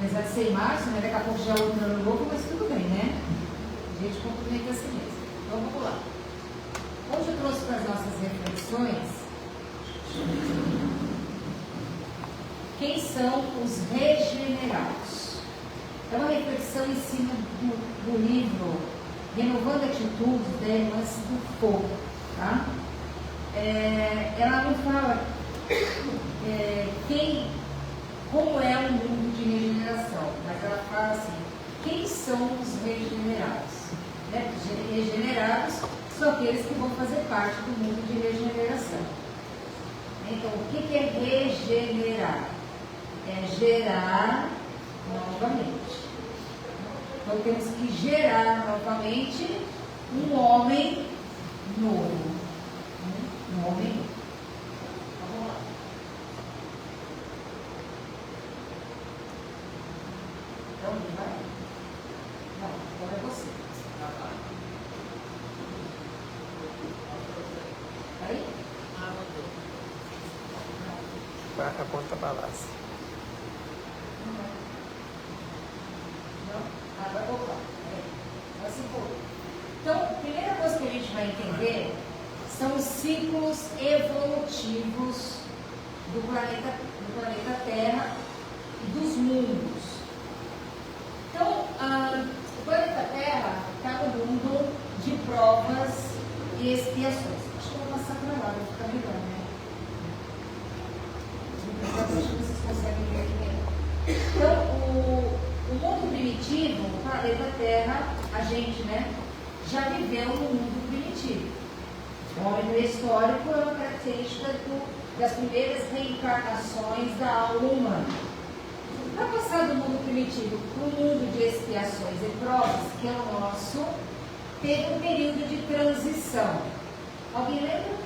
Apesar de ser em março, né? Daqui a pouco já é outro ano novo, mas tudo bem, né? A gente cumprimenta assim mesmo. Então vamos lá. Hoje eu trouxe para as nossas reflexões quem são os regenerados. É uma reflexão em cima do livro Renovando Atitudes, da Irmã do Fogo. Tá? Ela não fala como é o mundo de regeneração, mas ela fala assim, quem são os regenerados? Né? Regenerados são aqueles que vão fazer parte do mundo de regeneração. Então, o que é regenerar? É gerar novamente. Então, temos que gerar novamente um homem novo. Um homem novo. Vamos lá. Então, ele vai? Não, agora é você. Aí? Aponta para lá. Não? Agora, opa. Assim foi. Então, a primeira coisa que a gente vai entender são os ciclos evolutivos do planeta Terra e dos mundos. Então, o planeta Terra está no mundo de provas e expiações. Acho que eu vou passar para lá, vai ficar melhor, né? Acho que vocês conseguem ver aqui melhor. Então, o mundo primitivo, o planeta Terra, a gente, né, já viveu no mundo primitivo. O homem pré-histórico é uma característica das primeiras reencarnações da alma humana. Para passar do mundo primitivo para o mundo de expiações e provas, que é o nosso, teve um período de transição. Alguém lembra?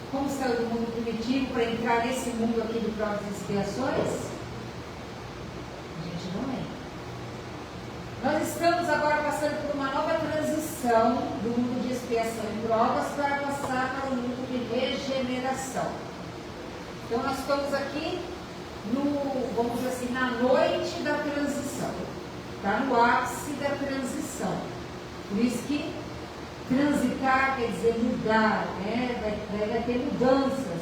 Como saiu do mundo primitivo para entrar nesse mundo aqui de provas e expiações? A gente não lembra. Nós estamos agora passando por uma nova transição do mundo de expiação e provas para passar para o mundo de regeneração. Então nós estamos aqui vamos dizer assim, na noite da transição. Está no ápice da transição. Por isso que transitar quer dizer mudar, né? Vai ter mudanças.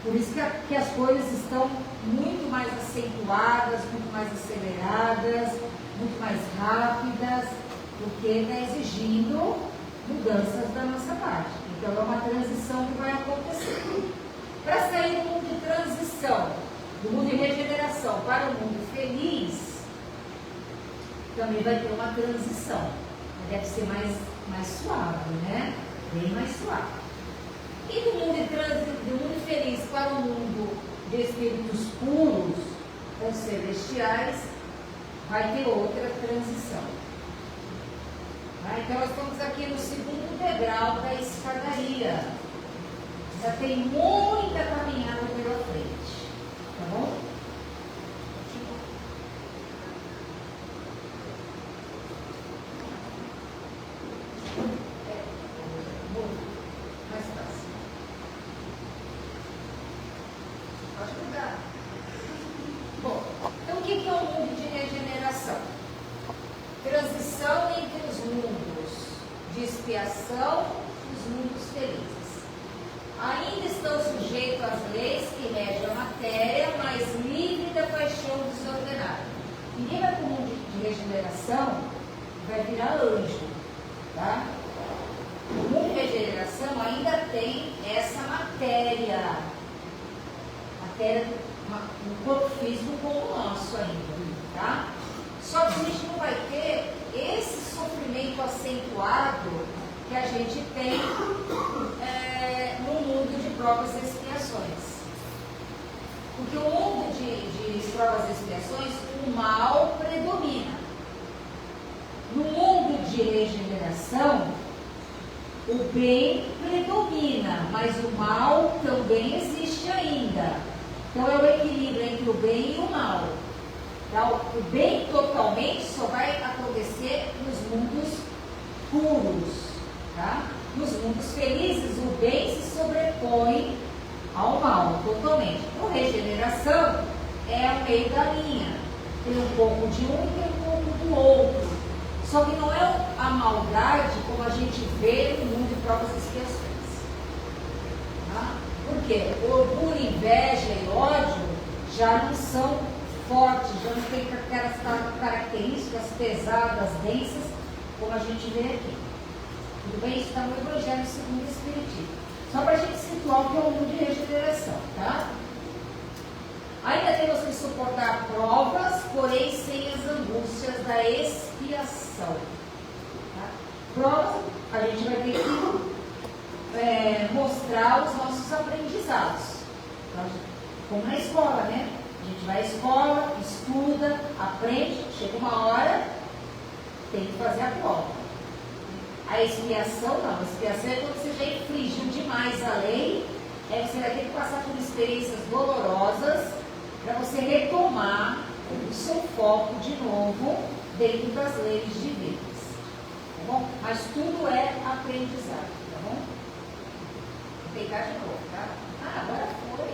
Por isso que as coisas estão muito mais acentuadas, muito mais aceleradas, muito mais rápidas, porque está exigindo mudanças da nossa parte. Então é uma transição que vai acontecer. Para sair do mundo de transição, do mundo de regeneração para o mundo feliz, também vai ter uma transição. Deve ser mais suave, né? Bem mais suave. E do mundo feliz para o mundo de espíritos puros, ou celestiais, vai ter outra transição. Então nós estamos aqui no segundo degrau da escadaria. Já tem muita caminhada pela frente. Tá bom? Mais fácil. Pode mudar. Bom, então o que é o mundo de regeneração? Transição entre os mundos de expiação e os mundos felizes. Ainda estão sujeitos às leis que regem a matéria, mas livre da paixão desordenada. Ninguém vai para o mundo de regeneração e vai virar anjo. Tá? O mundo de regeneração ainda tem essa matéria no corpo físico como o nosso ainda. Tá? Só que a gente não vai ter esse sofrimento acentuado que a gente tem no mundo de provas e expiações. Porque o mundo de provas e expiações, o mal predomina. No mundo de regeneração, o bem predomina, mas o mal também existe ainda. Então é o equilíbrio entre o bem e o mal. Então, o bem totalmente só vai acontecer nos mundos puros. Tá? Nos mundos felizes, o bem se sobrepõe ao mal, totalmente. Então, regeneração é o meio da linha. Tem um pouco de um e tem um pouco do outro. Só que não é a maldade como a gente vê no mundo de provas e expiações. Tá? Por quê? Orgulho, inveja e ódio já não são fortes, já não tem aquelas características pesadas, densas, como a gente vê aqui. Tudo bem? Isso está no Evangelho segundo o Espiritismo. Só para a gente situar o que é o mundo de regeneração, tá? Ainda temos que suportar provas, porém sem as angústias da expiação. Tá? Provas, a gente vai ter que mostrar os nossos aprendizados. Então, como na escola, né? A gente vai à escola, estuda, aprende, chega uma hora, tem que fazer a prova. A expiação não, a expiação é quando você já infringiu demais a lei, você vai ter que passar por experiências dolorosas para você retomar o seu foco de novo dentro das leis divinas. Tá bom? Mas tudo é aprendizado, tá bom? Vou pegar de novo, tá? Ah, agora foi.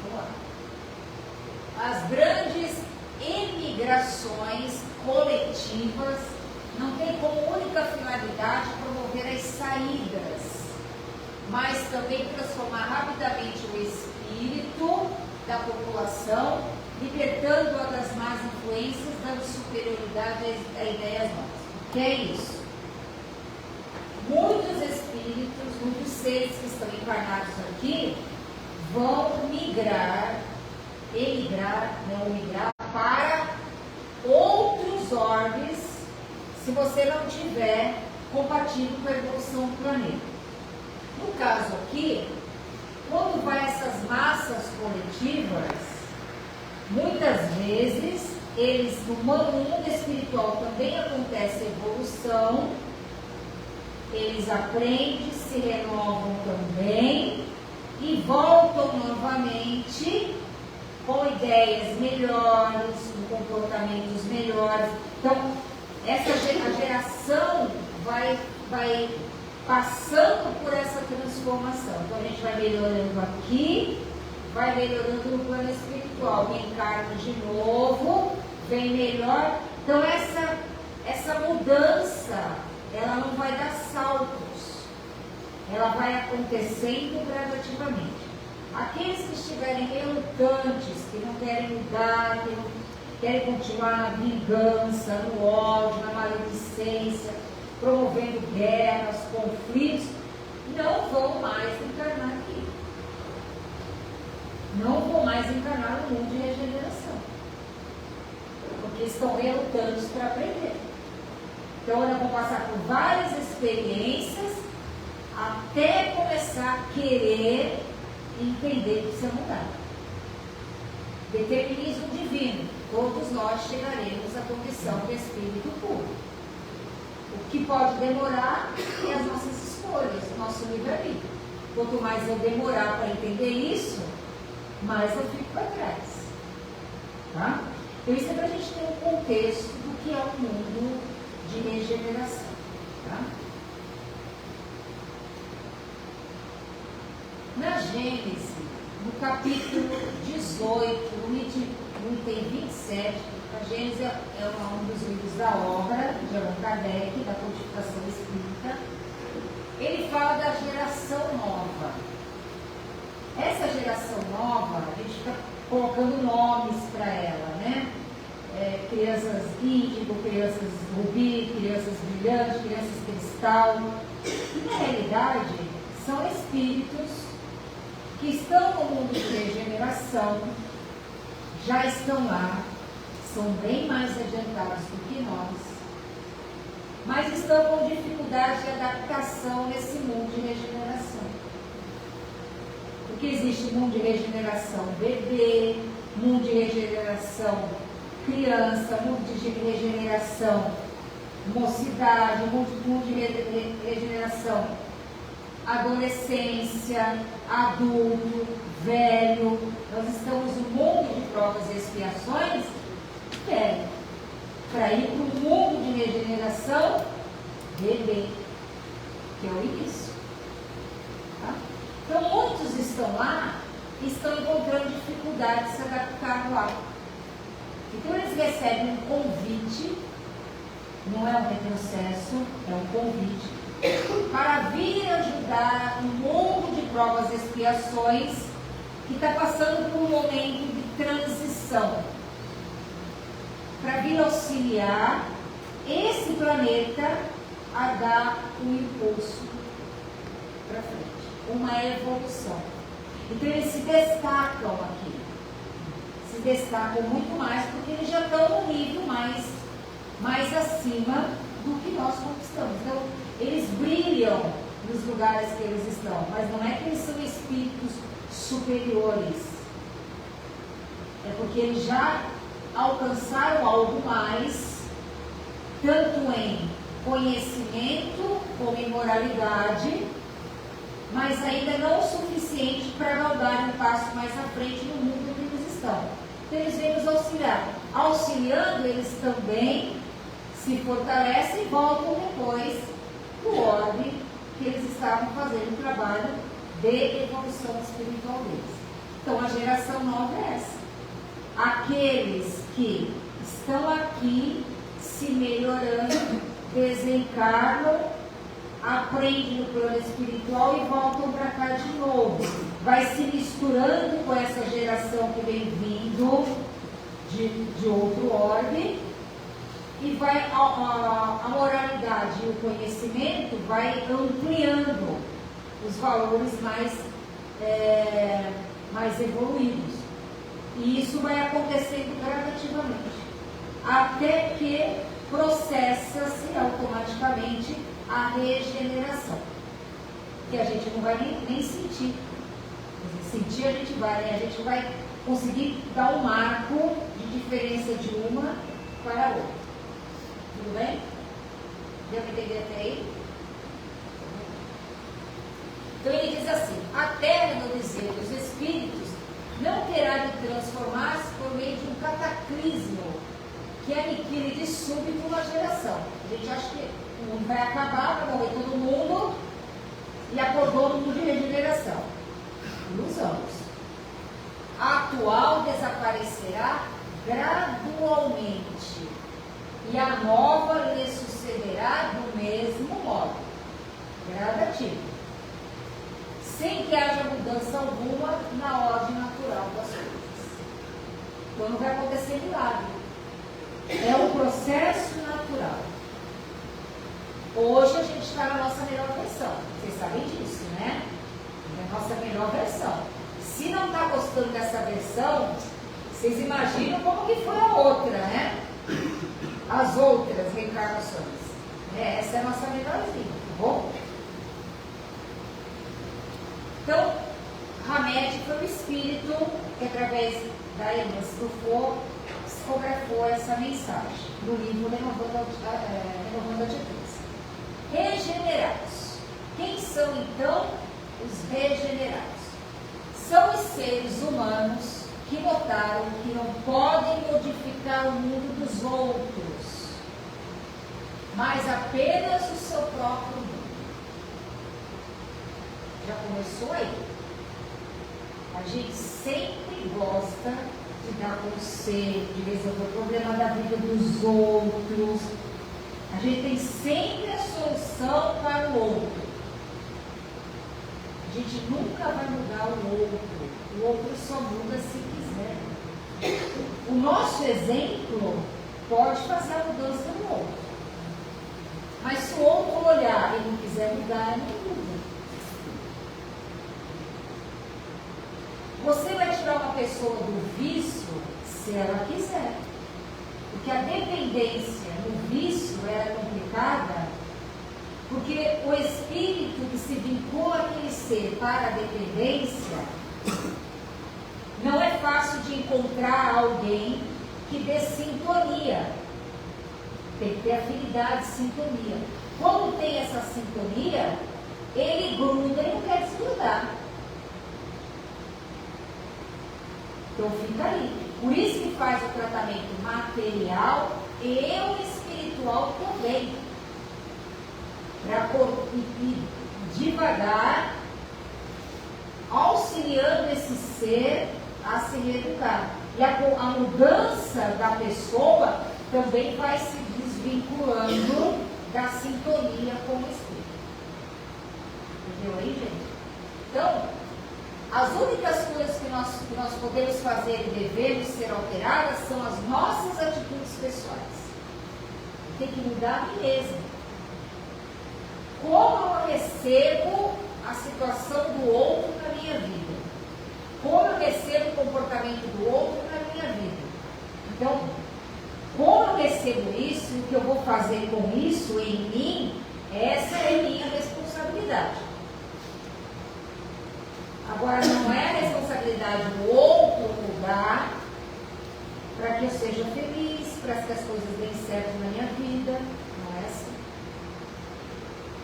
Vamos lá. As grandes emigrações coletivas não têm como única finalidade promover as saídas, mas também transformar rapidamente o espírito da população, libertando-a das más influências, dando superioridade a ideias novas. O que é isso? Muitos espíritos, muitos seres que estão encarnados aqui, vão migrar para outros orbes, se você não tiver compatível com a evolução do planeta. No caso aqui, quando vai essas massas coletivas, muitas vezes, no mundo espiritual também acontece evolução, eles aprendem, se renovam também e voltam novamente com ideias melhores, com comportamentos melhores. Então, a geração vai passando por essa transformação. Então, a gente vai melhorando aqui, vai melhorando no plano espiritual, reencarna de novo, vem melhor. Então, essa mudança, ela não vai dar saltos, ela vai acontecendo gradativamente. Aqueles que estiverem relutantes, que não querem mudar, que não querem continuar na vingança, no ódio, na maledicência, promovendo guerras, conflitos, não vão mais encarnar aqui. Não vão mais encarnar no mundo de regeneração. Porque estão relutantes para aprender. Então, eles vão passar por várias experiências até começar a querer entender que precisa mudar. Determinismo divino. Todos nós chegaremos à condição de espírito puro. O que pode demorar é as nossas escolhas, o nosso livre-arbítrio. Quanto mais eu demorar para entender isso, mais eu fico para trás. Tá? Então, isso é para a gente ter um contexto do que é o mundo de regeneração. Tá? Na Gênesis, no capítulo 18, no item 27, a Gênesis é um dos livros da obra de Allan Kardec, da Codificação Espírita. Ele fala da geração nova. Essa geração nova, a gente fica colocando nomes para ela, né? Crianças índigo, crianças rubi, crianças brilhantes, crianças cristal. E, na realidade, são espíritos que estão no mundo de regeneração, já estão lá, são bem mais adiantados do que nós, mas estão com dificuldade de adaptação nesse mundo de regeneração. Porque existe mundo de regeneração bebê, mundo de regeneração criança, mundo de regeneração mocidade, mundo de regeneração adolescência, adulto, velho. Nós estamos no mundo de provas e expiações, para ir para o mundo de regeneração bebê, que é o início. Tá? Então muitos estão lá estão encontrando dificuldade de se adaptar lá. Então eles recebem um convite, não é um retrocesso, é um convite, para vir ajudar um mundo de provas e expiações que está passando por um momento de transição, para vir auxiliar esse planeta a dar um impulso para frente, uma evolução. Então eles se destacam aqui, se destacam muito mais porque eles já estão no nível mais acima do que nós conquistamos. Então eles brilham nos lugares que eles estão, mas não é que eles são espíritos superiores, é porque eles já alcançaram algo mais, tanto em conhecimento como em moralidade, mas ainda não o suficiente para não dar um passo mais à frente no mundo que eles estão. Então eles vêm nos auxiliar. Auxiliando, eles também se fortalecem e voltam depois para o orbe que eles estavam fazendo o trabalho de evolução espiritual deles. Então a geração nova é essa. Aqueles que estão aqui se melhorando, desencarnam, aprendem no plano espiritual e voltam para cá de novo. Vai se misturando com essa geração que vem vindo de outro orbe e vai a moralidade e o conhecimento vai ampliando os valores mais evoluídos. E isso vai acontecendo gradativamente, até que processa-se automaticamente a regeneração, que a gente não vai nem sentir. Sentir a gente vai, né? A gente vai conseguir dar um marco de diferença de uma para a outra. Tudo bem? Deu para entender até aí? Então ele diz assim: a terra, no dizer dos espíritos, não terá de transformar-se por meio de um cataclismo que aniquile de súbito uma geração. A gente acha que o mundo vai acabar, vai morrer todo mundo e acordou no mundo de regeneração. Ilusões. A atual desaparecerá gradualmente e a nova lhe sucederá do mesmo modo, gradativo, sem que haja mudança alguma na ordem natural das coisas. Então não vai acontecer milagre. É um processo natural. Hoje a gente está na nossa melhor versão. Vocês sabem disso, né? É a nossa melhor versão. Se não está gostando dessa versão, vocês imaginam como que foi a outra, né? As outras reencarnações. Essa é a nossa melhorzinha, tá bom? Então, Hamed foi o espírito que, através da Irmã Stufo, psicografou essa mensagem no livro Renovando a Atitudes. Regenerados. Quem são, então, os regenerados? São os seres humanos que notaram que não podem modificar o mundo dos outros, mas apenas o seu próprio mundo. Já começou aí. A gente sempre gosta de dar conselho, de resolver o problema da vida dos outros. A gente tem sempre a solução para o outro. A gente nunca vai mudar o outro. O outro só muda se quiser. O nosso exemplo pode fazer a mudança no outro. Mas se o outro olhar e não quiser mudar, ele não muda. Você vai tirar uma pessoa do vício se ela quiser. Porque a dependência no vício é complicada, porque o espírito que se vincula àquele ser para a dependência, não é fácil de encontrar alguém que dê sintonia. Tem que ter afinidade, sintonia. Quando tem essa sintonia, ele gruda e não quer desgrudar. Então fica aí. Por isso que faz o tratamento material e o espiritual também. Para devagar auxiliar auxiliando esse ser a se reeducar. E a mudança da pessoa também vai se desvinculando da sintonia com o Espírito. Entendeu aí, gente? Então, as únicas coisas que nós podemos fazer e devemos ser alteradas são as nossas atitudes pessoais. Tem que mudar a mim mesma. Como eu recebo a situação do outro na minha vida? Como eu recebo o comportamento do outro na minha vida? Então, como eu recebo isso, o que eu vou fazer com isso em mim, essa é a minha responsabilidade. Agora, não é a responsabilidade do outro mudar para que eu seja feliz, para que as coisas deem certo na minha vida. Não é assim.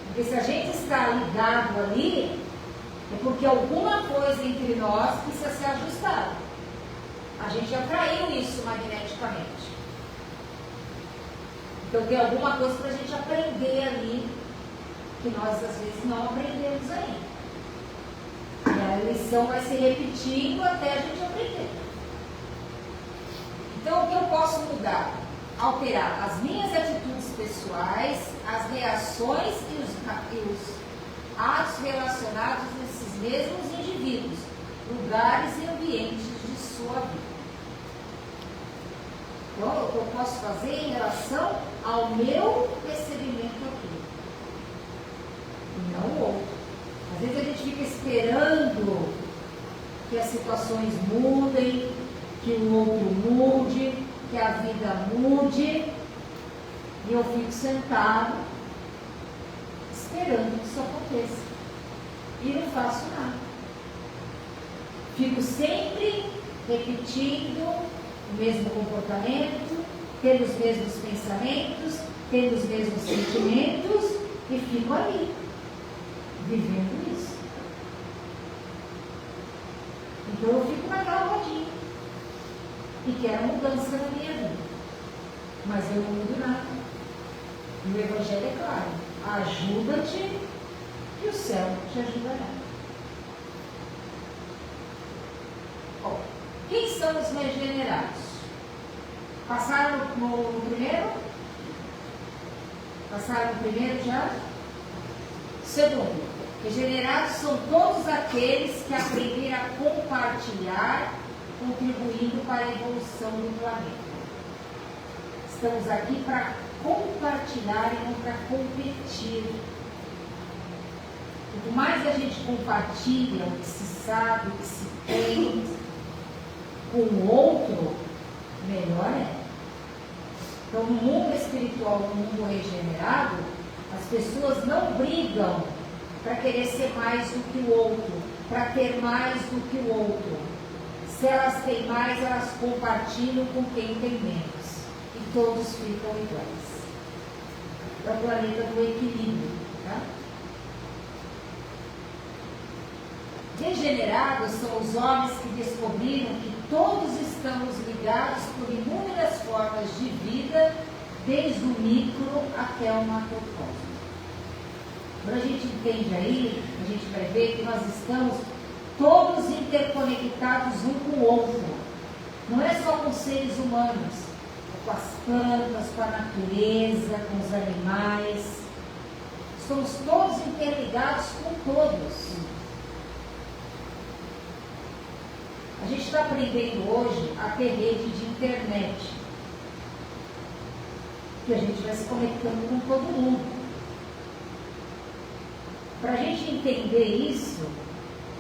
Porque se a gente está ligado ali, é porque alguma coisa entre nós precisa ser ajustada. A gente atraiu isso magneticamente. Então tem alguma coisa para a gente aprender ali, que nós às vezes não aprendemos ainda. E a lição vai se repetindo até a gente aprender. Então o que eu posso mudar? Alterar as minhas atitudes pessoais, as reações e os atos relacionados nesses mesmos indivíduos, lugares e ambientes de sua vida. Então, o que eu posso fazer em relação ao meu recebimento aqui, e não o outro. Às vezes a gente fica esperando que as situações mudem, que o outro mude, que a vida mude, e eu fico sentado esperando que isso aconteça. E não faço nada. Fico sempre repetindo o mesmo comportamento, tendo os mesmos pensamentos, tendo os mesmos sentimentos, e fico ali, vivendo isso. Então eu fico naquela rodinha e quero mudança na minha vida, mas eu não mudo nada. E o Evangelho é claro: ajuda-te e o céu te ajudará. Bom, quem são os regenerados? Passaram no primeiro? Passaram no primeiro já? Segundo, regenerados são todos aqueles que aprenderam a compartilhar, contribuindo para a evolução do planeta. Estamos aqui para compartilhar e não para competir. Quanto mais a gente compartilha o que se sabe, o que se tem com o outro, melhor é. Então, no mundo espiritual, no mundo regenerado, as pessoas não brigam para querer ser mais do que o outro, para ter mais do que o outro. Se elas têm mais, elas compartilham com quem tem menos. E todos ficam iguais. É o planeta do equilíbrio. Tá? Regenerados são os homens que descobriram que todos estamos ligados por inúmeras formas de vida, desde o micro até o macrocosmo. Quando a gente entende aí, a gente vai ver que nós estamos todos interconectados um com o outro. Não é só com os seres humanos, é com as plantas, com a natureza, com os animais. Somos todos interligados com todos. A gente está aprendendo hoje a ter rede de internet, que a gente vai se conectando com todo mundo. Para a gente entender isso,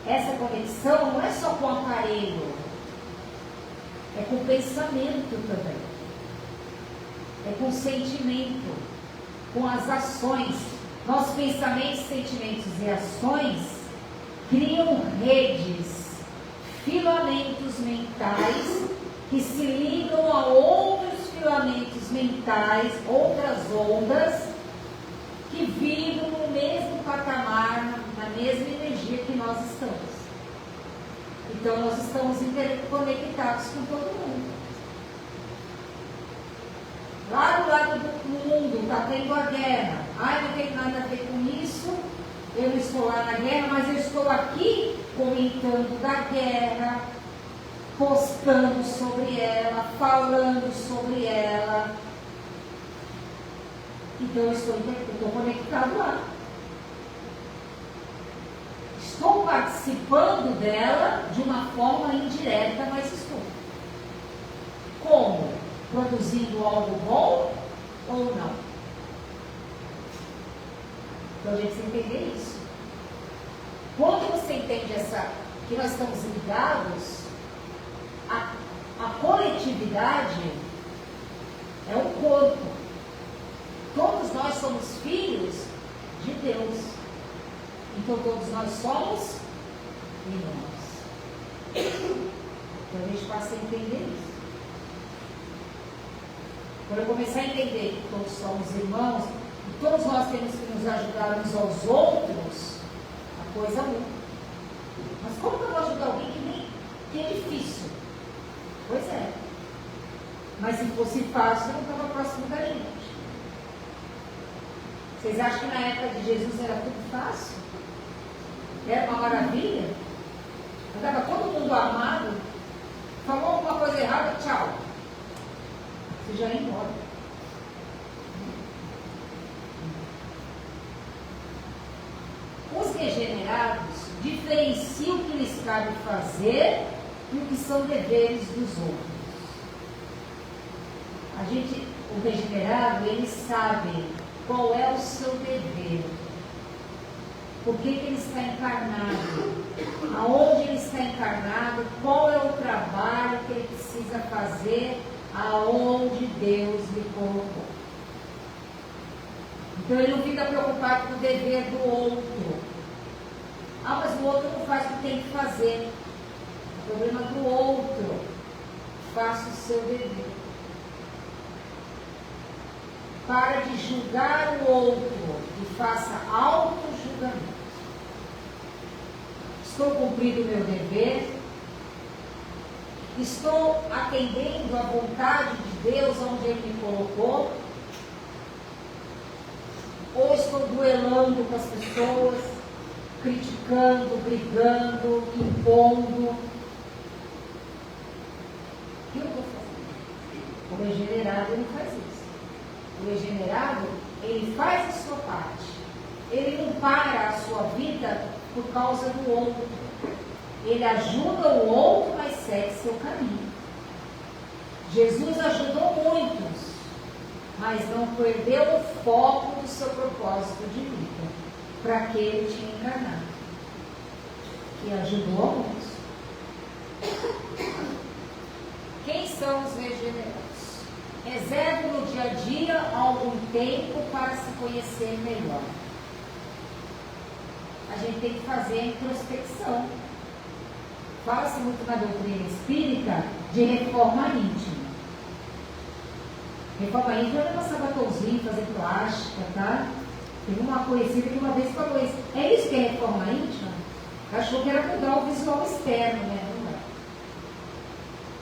essa conexão não é só com o aparelho, é com o pensamento também, é com o sentimento, com as ações. Nossos pensamentos, sentimentos e ações criam redes, filamentos mentais que se ligam a outros filamentos mentais, outras ondas que vibram no mesmo patamar, na mesma energia que nós estamos. Então nós estamos interconectados com todo mundo. Lá do lado do mundo está tendo a guerra. Não tem nada a ver com isso. Eu não estou lá na guerra, mas eu estou aqui comentando da guerra, postando sobre ela, falando sobre ela. Então eu estou conectado lá. Estou participando dela de uma forma indireta, mas estou. Como? Produzindo algo bom ou não? Então a gente precisa entender isso. Quando você entende que nós estamos ligados, a coletividade é o corpo. Todos nós somos filhos de Deus. Então todos nós somos irmãos. Então a gente passa a entender isso. Quando eu começar a entender que todos somos irmãos, e todos nós temos que nos ajudar uns aos outros, a coisa muda. Mas como que eu vou ajudar alguém que é difícil? Pois é. Mas se fosse fácil, eu não estava próximo da gente. Vocês acham que na época de Jesus era tudo fácil? Era uma maravilha? Andava todo mundo armado, falou alguma coisa errada, tchau. Você já ia embora. Os regenerados diferenciam o que lhes cabe fazer e o que são deveres dos outros. O regenerado, ele sabe qual é o seu dever, por que ele está encarnado, aonde ele está encarnado, qual é o trabalho que ele precisa fazer, aonde Deus lhe colocou. Então ele não fica preocupado com o dever do outro. Ah, mas o outro não faz o que tem que fazer. O problema do outro. Faça o seu dever. Para de julgar o outro e faça auto-julgamento. Estou cumprindo o meu dever? Estou atendendo à vontade de Deus onde Ele me colocou? Ou estou duelando com as pessoas, criticando, brigando, impondo? O que eu estou fazendo? O regenerado ele faz isso. O regenerado, ele faz a sua parte. Ele não para a sua vida por causa do outro. Ele ajuda o outro, mas segue seu caminho. Jesus ajudou muitos, mas não perdeu o foco do seu propósito de vida, para que ele tinha encarnado. E ajudou a muitos. Quem são os regenerados? Reserve no dia a dia algum tempo para se conhecer melhor. A gente tem que fazer a introspecção. Fala-se muito na doutrina espírita de reforma íntima. Reforma íntima não é passar batonzinho, fazer plástica, tá? Teve uma conhecida que uma vez falou isso. É isso que é reforma íntima? Achou que era mudar o visual externo, né?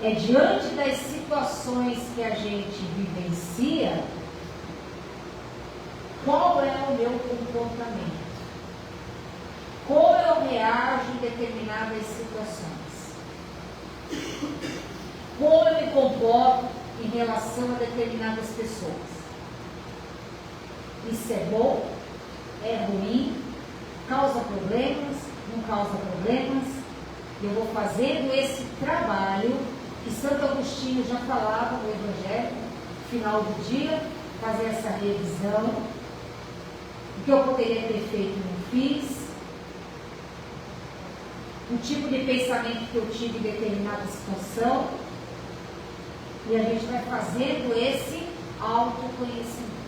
É diante das situações que a gente vivencia, qual é o meu comportamento? Como eu reajo em determinadas situações? Como eu me comporto em relação a determinadas pessoas? Isso é bom? É ruim? Causa problemas? Não causa problemas? Eu vou fazendo esse trabalho que Santo Agostinho já falava no Evangelho, no final do dia, fazer essa revisão, o que eu poderia ter feito e não fiz, o tipo de pensamento que eu tive em determinada situação, e a gente vai fazendo esse autoconhecimento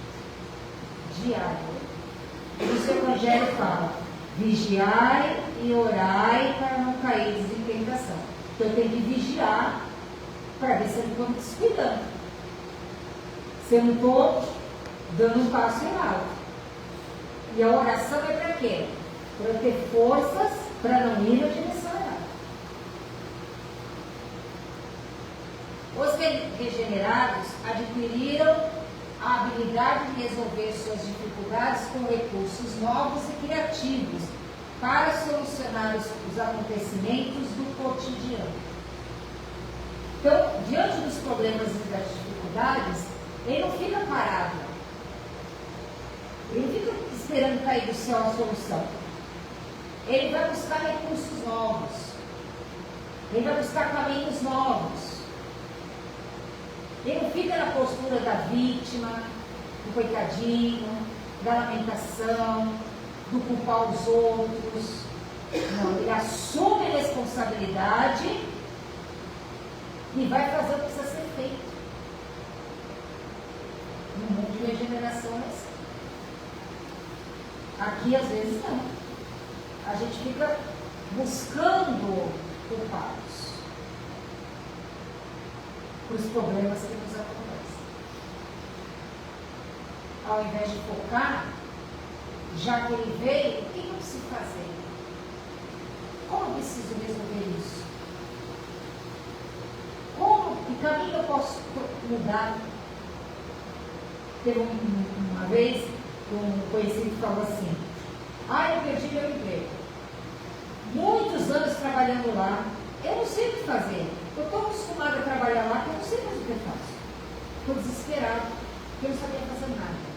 diário. Por isso o Evangelho fala, vigiai e orai para não cair em tentação. Então eu tenho que vigiar para ver se eu não estou me descuidando. Se eu não estou dando um passo errado. E a oração é para quê? Para eu ter forças para não ir na direção errada. Os regenerados adquiriram a habilidade de resolver suas dificuldades com recursos novos e criativos para solucionar os acontecimentos do cotidiano. Então, diante dos problemas e das dificuldades, ele não fica parado. Ele não fica esperando cair do céu a solução. Ele vai buscar recursos novos. Ele vai buscar caminhos novos. Ele não fica na postura da vítima, do coitadinho, da lamentação, do culpar os outros. Não, ele assume a responsabilidade e vai fazer o que precisa ser feito. No mundo de regeneração é assim. Aqui às vezes não. A gente fica buscando culpados para os problemas que nos acontecem. Ao invés de focar, já que ele veio, o que eu preciso fazer? Como eu preciso resolver isso? Que caminho eu posso mudar? Teve uma vez um conhecido que falou assim: eu perdi meu emprego. Muitos anos trabalhando lá, eu não sei o que fazer. Eu estou acostumada a trabalhar lá, que eu não sei mais o que eu faço. Estou desesperado, porque eu não sabia fazer nada.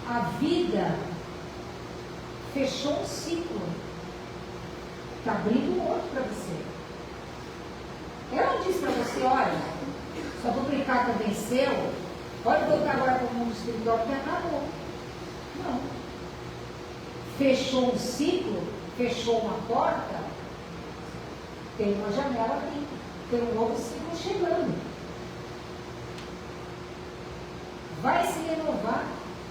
A vida fechou um ciclo. Está abrindo um outro para você. Ela não disse para você: olha, sua duplicata venceu, pode voltar agora para o mundo espiritual, porque acabou. Não. Fechou um ciclo, fechou uma porta, tem uma janela aqui, tem um novo ciclo chegando. Vai se renovar,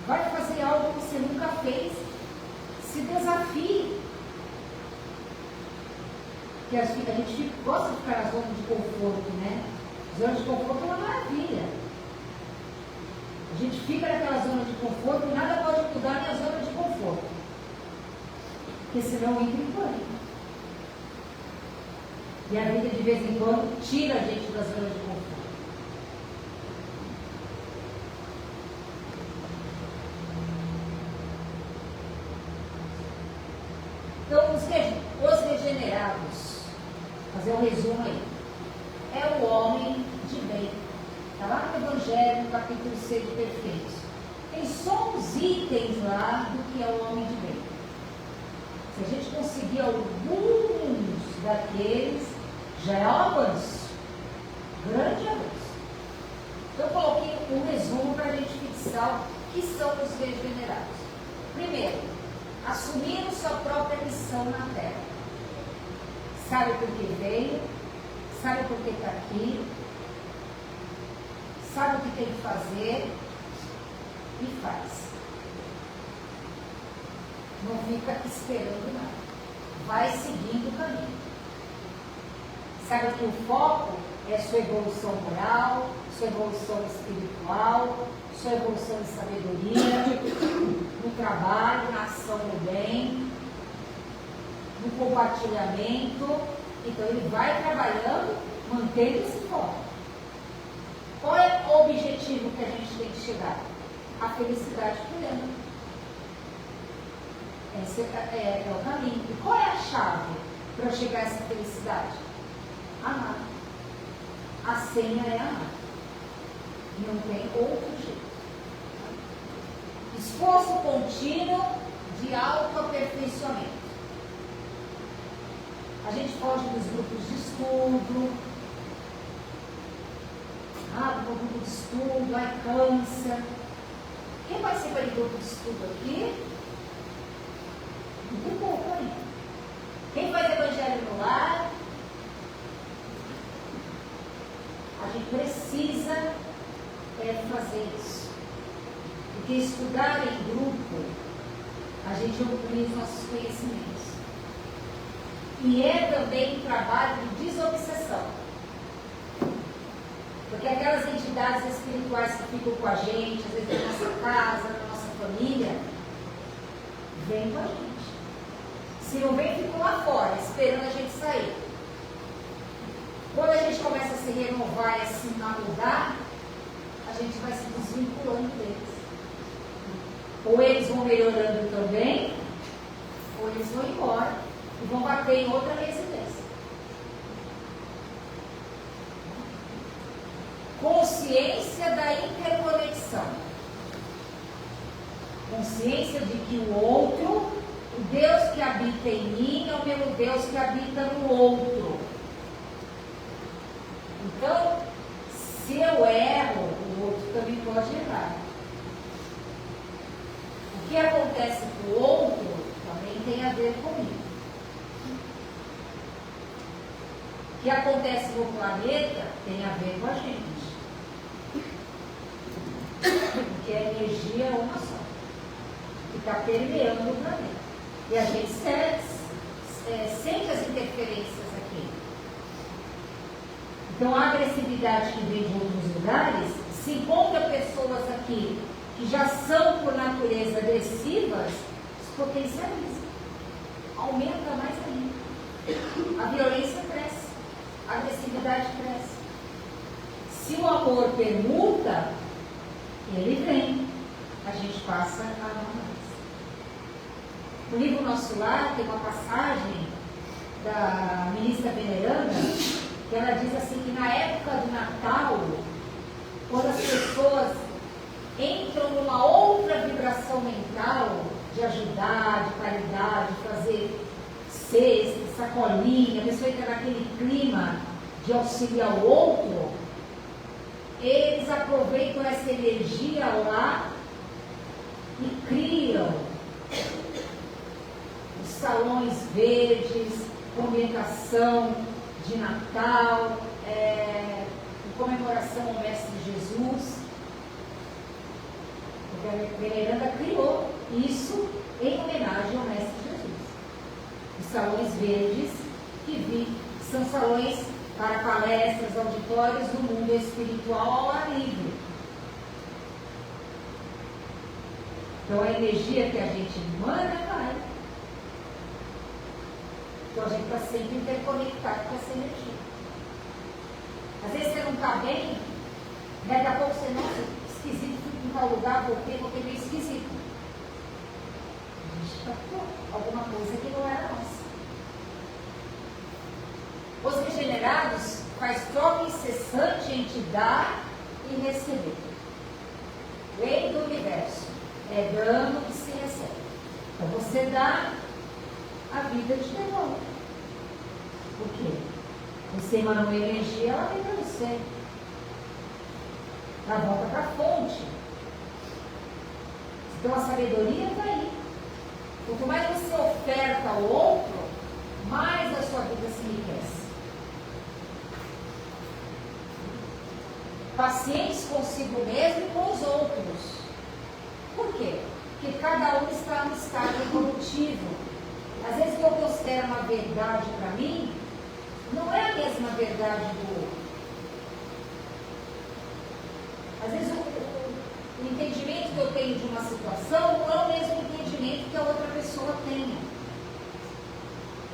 vai fazer algo que você nunca fez. Se desafie. Porque a gente gosta de ficar na zona de conforto, né? Zona de conforto é uma maravilha. A gente fica naquela zona de conforto e nada pode mudar minha zona de conforto. Porque senão entra em pânico. E a vida de vez em quando tira a gente da zona de conforto. Então, os regenerados, fazer um resumo aí, é o homem de bem. Está lá no Evangelho, no capítulo 6 de Perfeitos. Tem só uns itens lá do que é o homem de bem. Se a gente conseguir alguns daqueles, já é um avanço. Grande avanço. Então, eu coloquei um resumo para a gente fixar o que são os regenerados. Primeiro, assumiram sua própria missão na Terra. Sabe por que veio, sabe por que está aqui, sabe o que tem que fazer e faz. Não fica esperando nada. Vai seguindo o caminho. Sabe que o foco é sua evolução moral, sua evolução espiritual, sua evolução em sabedoria, no trabalho, na ação do bem, no compartilhamento. Então ele vai trabalhando, mantendo esse foco. Qual é o objetivo que a gente tem que chegar? A felicidade plena. Esse é o caminho. E qual é a chave para eu chegar a essa felicidade? Amar. A senha é amar. Não tem outro jeito. Esforço contínuo de autoaperfeiçoamento. A gente foge dos grupos de estudo. Do grupo de estudo, aí cansa. Quem participa de grupo de estudo aqui? Muito pouco, hein? Quem faz evangelho no lar? A gente precisa fazer isso. Porque estudar em grupo, a gente amplia os nossos conhecimentos. E é também um trabalho de desobsessão. Porque aquelas entidades espirituais que ficam com a gente, às vezes na nossa casa, na nossa família, vêm com a gente. Se não vem, ficam lá fora, esperando a gente sair. Quando a gente começa a se renovar e a se mudar, a gente vai se desvinculando deles. Ou eles vão melhorando também, ou eles vão embora e vão bater em outra residência. Consciência da interconexão. Consciência de que o outro, o Deus que habita em mim, é o mesmo Deus que habita no outro. Então, se eu erro, o outro também pode errar. O que acontece com o outro também tem a ver comigo. O que acontece no planeta tem a ver com a gente. Porque a energia é uma só, que está permeando o planeta. E a gente sente as interferências aqui. Então, a agressividade que vem de outros lugares, se encontra pessoas aqui que já são, por natureza, agressivas, se potencializa. Aumenta mais ainda. A violência cresce. A agressividade cresce. Se o amor permuta, ele vem. A gente passa a amar mais. No livro Nosso Lar tem uma passagem da ministra Veneranda, que ela diz assim que na época do Natal, quando as pessoas entram numa outra vibração mental de ajudar, de caridade, de fazer cesta, sacolinha, a pessoa entra naquele clima de auxiliar o outro, eles aproveitam essa energia lá e criam os salões verdes, ambientação de Natal, em comemoração ao Mestre Jesus. A Veneranda criou isso em homenagem ao Mestre Jesus. Os salões verdes, que são salões para palestras, auditórios do mundo espiritual ao ar livre. Então a energia que a gente emana vai. Então a gente está sempre interconectado com essa energia. Às vezes você não está bem, daqui a pouco você, nossa, esquisito, fui para tal lugar, voltei meio esquisito. A gente captou alguma coisa que não era nossa. Os regenerados faz troca incessante entre dar e receber. Lei do universo. É dando que se recebe. Então você dá, a vida te devolve. Por quê? Você emanou energia, ela vem para você. Ela volta para a fonte. Então a sabedoria está aí. Quanto mais você oferta ao outro, mais a sua vida se enriquece. Pacientes consigo mesmo e com os outros. Por quê? Porque cada um está no estado evolutivo. Às vezes o que eu considero uma verdade para mim, não é a mesma verdade do outro. Às vezes o entendimento que eu tenho de uma situação não é o mesmo entendimento que a outra pessoa tenha.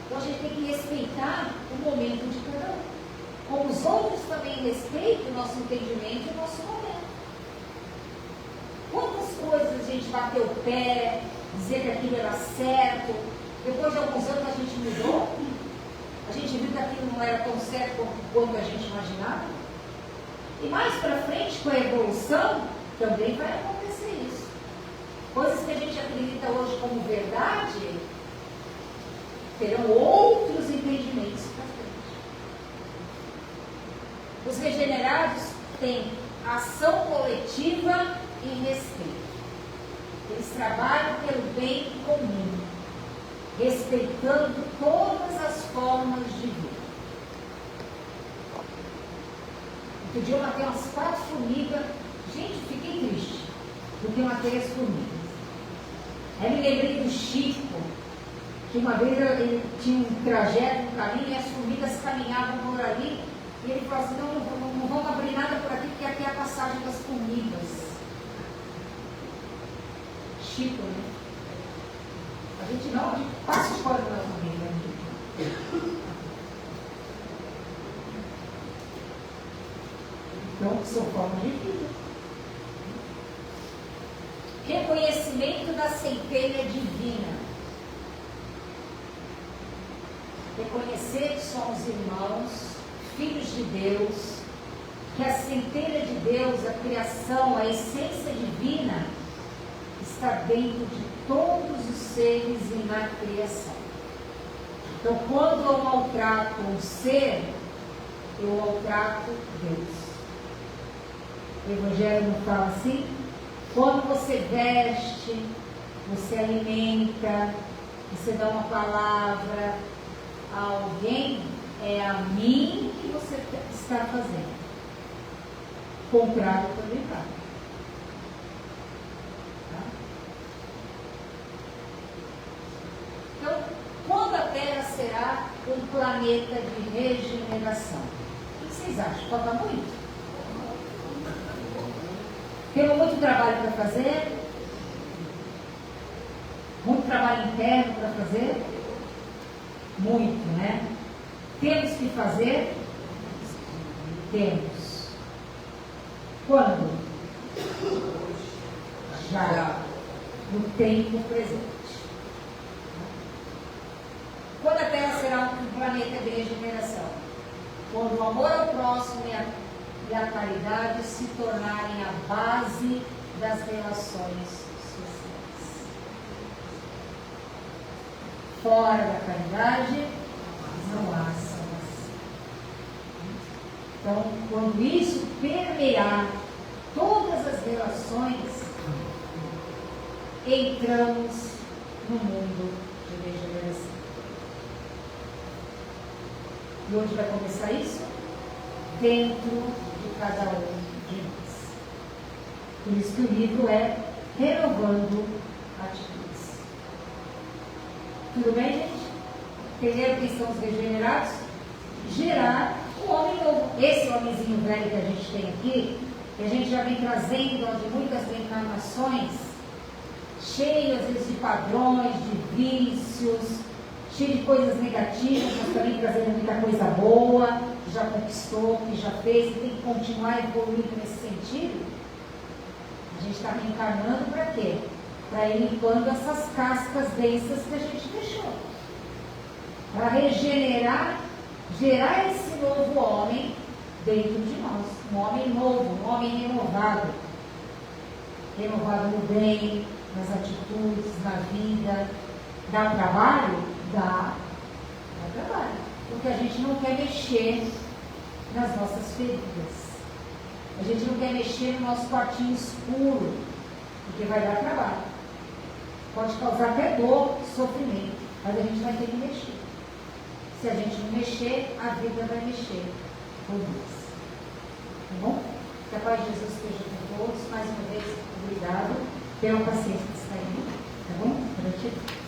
Então a gente tem que respeitar o momento de cada um. Como os outros também respeitam o nosso entendimento e o nosso momento. Quantas coisas a gente bateu o pé, dizer que aquilo era certo, depois de alguns anos a gente mudou, a gente viu que aquilo não era tão certo quanto a gente imaginava. E mais para frente, com a evolução, também vai acontecer isso. Coisas que a gente acredita hoje como verdade, terão outros entendimentos para frente. Os regenerados têm ação coletiva e respeito. Eles trabalham pelo bem comum, respeitando todas as formas de vida. Outro dia eu matei umas 4 formigas. Gente, fiquei triste porque eu matei as formigas. Aí me lembrei do Chico, que uma vez ele tinha um trajeto, um caminho, e as formigas caminhavam por ali, e ele falou assim, não vamos abrir nada por aqui, porque aqui é a passagem das formigas. Chico, né? A gente passa fora da formiga. Então, são formas de vida. Reconhecimento centelha divina. Reconhecer que somos irmãos, filhos de Deus, que a centelha de Deus, a criação, a essência divina, está dentro de todos os seres e na criação. Então, quando eu maltrato um ser, eu maltrato Deus. O Evangelho não fala assim? Quando você veste, você alimenta, você dá uma palavra a alguém, é a mim que você está fazendo. Contrário também vale. Tá? Então, quando a Terra será um planeta de regeneração? O que vocês acham? Falta muito? Temos muito trabalho para fazer? Muito trabalho interno para fazer? Muito, né? Temos que fazer? Temos. Quando? Já. No tempo presente. Quando a Terra será um planeta de regeneração? Quando o amor ao próximo e a caridade se tornarem a base das relações sociais. Fora da caridade, não há salvação. Então, quando isso permear todas as relações, entramos no mundo de regeneração. E onde vai começar isso? Dentro de cada um de nós. Por isso que o livro é Renovando Atitudes. Tudo bem, gente? Entenderam quem são os regenerados? Gerar um homem novo. Esse homenzinho velho que a gente tem aqui, que a gente já vem trazendo de muitas reencarnações, cheio às vezes de padrões, de vícios, cheio de coisas negativas, mas também trazendo muita coisa boa, que já conquistou, que já fez, e tem que continuar evoluindo nesse sentido. A gente está reencarnando para quê? Para ir limpando essas cascas densas que a gente deixou. Para regenerar, gerar esse novo homem dentro de nós. Um homem novo, um homem renovado. Renovado no bem, nas atitudes, na vida. Dá trabalho? Dá trabalho. Porque a gente não quer mexer nas nossas feridas. A gente não quer mexer no nosso quartinho escuro, porque vai dar trabalho. Pode causar até dor, sofrimento, mas a gente vai ter que mexer. Se a gente não mexer, a vida vai mexer por nós. Tá bom? Que a paz de Jesus esteja com todos. Mais uma vez, obrigado pela paciência que está aí. Tá bom? Para ti.